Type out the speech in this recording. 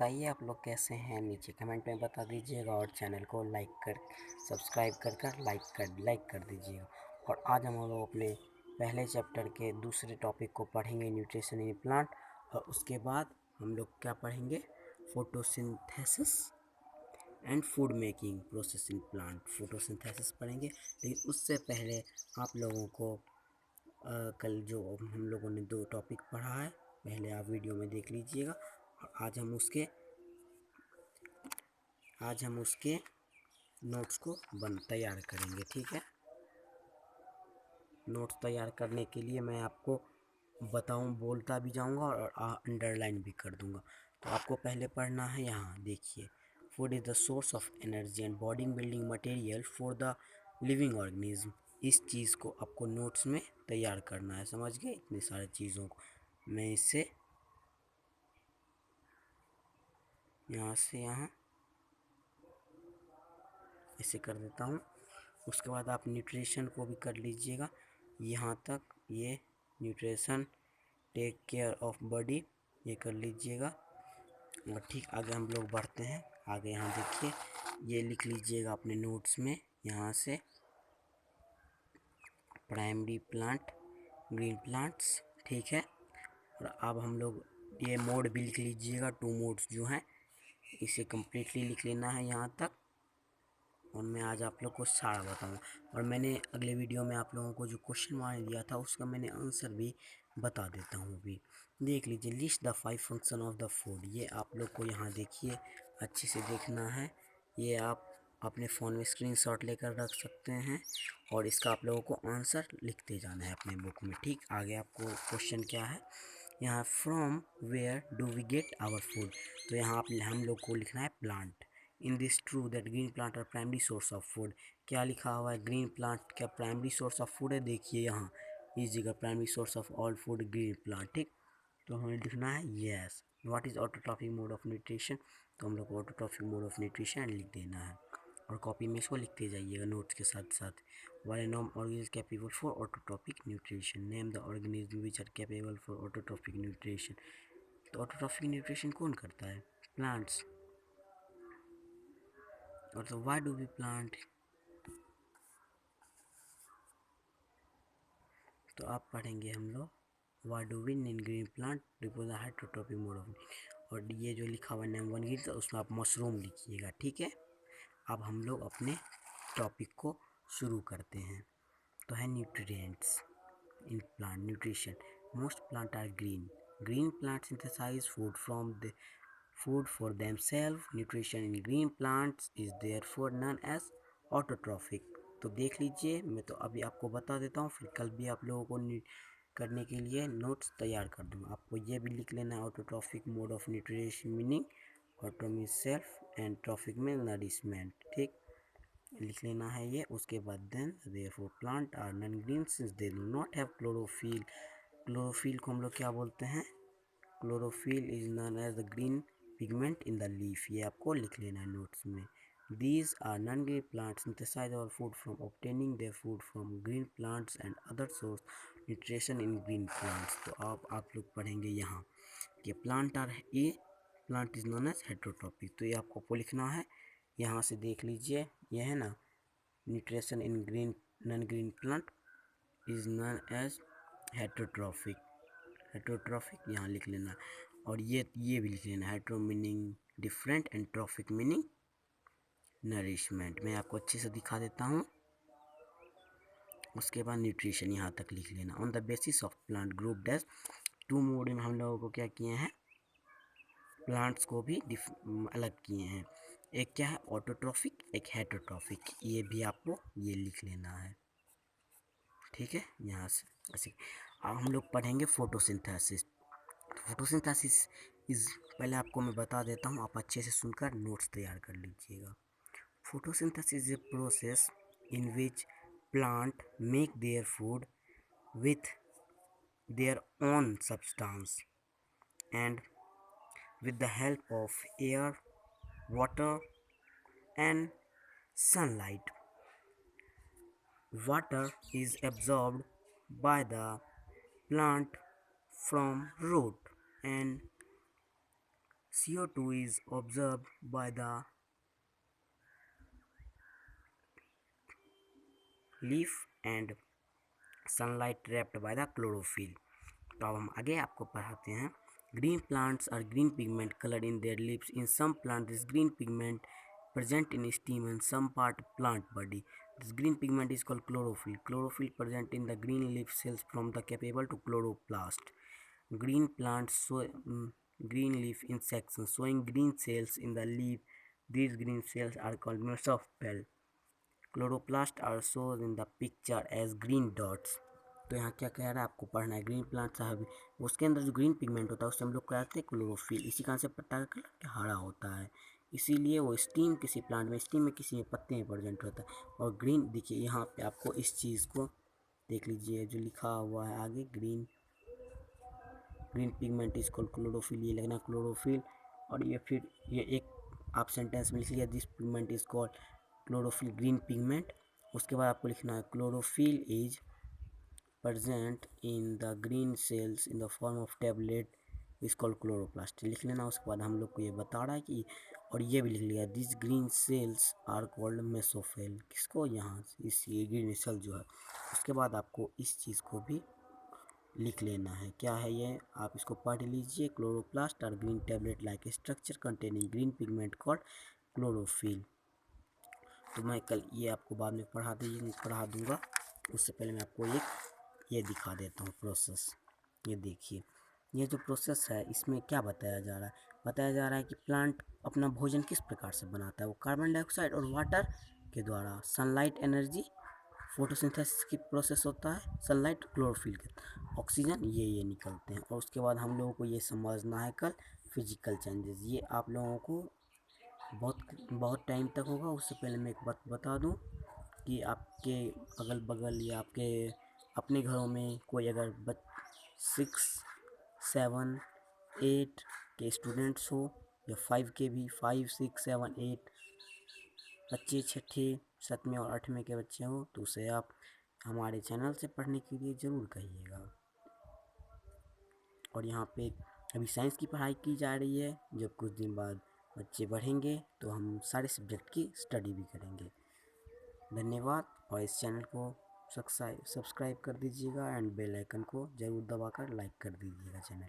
बताइए आप लोग कैसे हैं, नीचे कमेंट में बता दीजिएगा और चैनल को लाइक कर सब्सक्राइब कर लाइक कर दीजिएगा। और आज हम लोग अपने पहले चैप्टर के दूसरे टॉपिक को पढ़ेंगे, न्यूट्रिशन इन प्लांट। और उसके बाद हम लोग क्या पढ़ेंगे, photosynthesis and food making process in plant. Photosynthesis पढ़ेंगे, लेकिन उससे पहले आप लोगों को कल जो हम लोगों ने 2 टॉपिक पढ़ा है, पहले आप वीडियो में देख लीजिएगा। और आज हम उसके नोट्स को तैयार करेंगे, ठीक है। नोट्स तैयार करने के लिए मैं आपको बोलता भी जाऊंगा और अंडरलाइन भी कर दूंगा। तो आपको पहले पढ़ना है, यहाँ देखिए, food is the source of energy and body building material for the living organism. इस चीज़ को आपको नोट्स में तैयार करना है, समझ गए। इतनी सारी चीज़ों को मैं इससे यहाँ से यहाँ ऐसे कर देता हूँ। उसके बाद आप न्यूट्रिशन को भी कर लीजिएगा, यहाँ तक ये nutrition take care of body ये कर लीजिएगा। और ठीक आगे हम लोग बढ़ते हैं। आगे यहाँ देखिए, ये लिख लीजिएगा अपने नोट्स में, यहाँ से प्राइमरी प्लांट, ग्रीन प्लांट्स, ठीक है। और अब हम लोग ये मोड भी लिख लीजिएगा, 2 मोड्स जो हैं, इसे कम्प्लीटली लिख लेना है यहाँ तक। और मैं आज आप लोग को सारा बताऊँगा। और मैंने अगले वीडियो में आप लोगों को जो क्वेश्चन मार्क दिया था उसका मैंने आंसर भी बता देता हूँ। अभी देख लीजिए, list the 5 function of the food. ये आप लोग को यहाँ देखिए, अच्छे से देखना है। ये आप अपने फ़ोन में स्क्रीनशॉट लेकर रख सकते हैं और इसका आप लोगों को आंसर लिखते जाना है अपने बुक में, ठीक। आगे आपको क्वेश्चन क्या है, यहाँ from where do we get our food. तो यहाँ हम लोग को लिखना है plant. In this true that green plant are primary source of food. क्या लिखा हुआ है, ग्रीन प्लांट क्या प्राइमरी सोर्स ऑफ फूड है। देखिए यहाँ इस जगह primary source of all food green plant, ठीक। तो हमें लिखना है yes. What is autotrophic mode of nutrition, तो हम लोग को ऑटोट्रॉफिक मोड ऑफ न्यूट्रिशन लिख देना है। और कॉपी में इसको लिखते जाइएगा नोट्स के साथ साथ। Why name organism capable for autotrophic nutrition, name the organism which are capable for autotrophic nutrition. तो ऑटोट्रॉफिक न्यूट्रिशन कौन करता है, प्लांट्स। और तो व्हाई डू वी प्लांट, तो आप पढ़ेंगे हम लोग why do we in green plant depose hydrotropic mode of. और ये जो लिखा हुआ नेम 1 ग्रीन, तो उसमें आप मशरूम लिखिएगा, ठीक है। अब हम लोग अपने टॉपिक को शुरू करते हैं। तो है nutrients in plant nutrition. Most plant are green. Green plant synthesize food from the food for themselves. Nutrition in green plants is therefore known as autotrophic। तो देख लीजिए, मैं तो अभी आपको बता देता हूँ, फिर कल भी आप लोगों को करने के लिए नोट्स तैयार कर दूँगा। आपको ये भी लिख लेना है, autotrophic mode of nutrition meaning auto mean self and trophic में नरिशमेंट, ठीक। लिख लेना है ये। उसके बाद then therefore plant are non green since they do not have chlorophyll. Chlorophyll को हम लोग क्या बोलते हैं, chlorophyll is known as the green pigment in the leaf. ये आपको लिख लेना है नोट्स में। These are non-green plants synthesize our food from obtaining their food from green plants and other source nutrition in green plants। तो आप लोग पढ़ेंगे यहाँ कि plant are a plant is known as heterotrophic. तो ये आपको लिखना है, यहाँ से देख लीजिए, ये है ना, nutrition in green non green plant is known as heterotrophic. Heterotrophic यहाँ लिख लेना। और ये भी लिख लेना, hetero meaning different and trophic meaning nourishment. मैं आपको अच्छे से दिखा देता हूँ। उसके बाद न्यूट्रिशन यहाँ तक लिख लेना। On the basis of plant group dash 2 mode में हम लोगों को क्या किए हैं, प्लांट्स को भी अलग किए हैं। एक क्या है ऑटोट्रॉफिक, एक हेट्रोट्रॉफिक। ये भी आपको ये लिख लेना है, ठीक है। यहाँ से ऐसे अब हम लोग पढ़ेंगे फोटोसिंथेसिस। फोटोसिंथेसिस इज, पहले आपको मैं बता देता हूँ, आप अच्छे से सुनकर नोट्स तैयार कर लीजिएगा। Photosynthesis is a process in which plant make their food with their own substance and with the help of air, water and sunlight. Water is absorbed by the plant from root and CO2 is absorbed by the leaf and sunlight trapped by the chlorophyll. तो अब हम आगे आपको पढ़ाते हैं. Green plants are green pigment colored in their leaves. In some plants, this green pigment present in stem and some part plant body. This green pigment is called chlorophyll. Chlorophyll present in the green leaf cells from the capable to chloroplast. Green plants show green leaf in sections showing green cells in the leaf. These green cells are called mesophil. Chloroplast are shown in the picture as green dots. तो यहाँ क्या कह रहा है आपको पढ़ना है. Green plant साहब उसके अंदर जो ग्रीन पिगमेंट होता है उससे हम लोग कहते हैं क्लोरोफिल. इसी कारण से पत्ता का कलर हरा होता है, इसीलिए वो स्टीम किसी प्लांट में, स्टीम में किसी में पत्ते में प्रेजेंट होता है. और ग्रीन देखिए यहाँ पे आपको इस चीज़ को देख लीजिए जो लिखा हुआ है आगे, green pigment is called chlorophyll. ये लगना क्लोरोफिल. और ये फिर ये एक आप सेंटेंस में लिख लिया, this pigment is called chlorophyll green pigment. उसके बाद आपको लिखना है chlorophyll is present in the green cells in the form of tablet is called chloroplast. लिख लेना. उसके बाद हम लोग को ये बता रहा है कि, और ये भी लिख लिया, this green cells are called mesophyll. किसको? यहाँ इस ये ग्रीन सेल जो है. उसके बाद आपको इस चीज़ को भी लिख लेना है. क्या है ये? आप इसको पढ़ लीजिए. Chloroplast are green tablet like structure containing green pigment called chlorophyll. तो मैं कल ये आपको बाद में पढ़ा दूँगा. उससे पहले मैं आपको ये दिखा देता हूँ प्रोसेस. ये देखिए, ये जो प्रोसेस है इसमें क्या बताया जा रहा है. बताया जा रहा है कि प्लांट अपना भोजन किस प्रकार से बनाता है. वो कार्बन डाइऑक्साइड और वाटर के द्वारा. सनलाइट एनर्जी, फोटोसिंथेसिस की प्रोसेस होता है. सनलाइट क्लोरोफिल के ऑक्सीजन ये निकलते हैं. और उसके बाद हम लोगों को ये समझना है कल फिजिकल चेंजेस. ये आप लोगों को बहुत टाइम तक होगा. उससे पहले मैं एक बात बता दूं कि आपके अगल बगल या आपके अपने घरों में कोई अगर 6, 7, 8 के स्टूडेंट्स हो या 5 के भी, 5, 6, 7, 8 बच्चे, 6ठे 7वें और 8वें के बच्चे हो, तो उसे आप हमारे चैनल से पढ़ने के लिए ज़रूर कहिएगा. और यहाँ पे अभी साइंस की पढ़ाई की जा रही है. जब कुछ दिन बाद बच्चे बढ़ेंगे तो हम सारे सब्जेक्ट की स्टडी भी करेंगे. धन्यवाद. और इस चैनल को सब्सक्राइब कर दीजिएगा एंड बेल आइकन को ज़रूर दबाकर लाइक कर दीजिएगा चैनल को.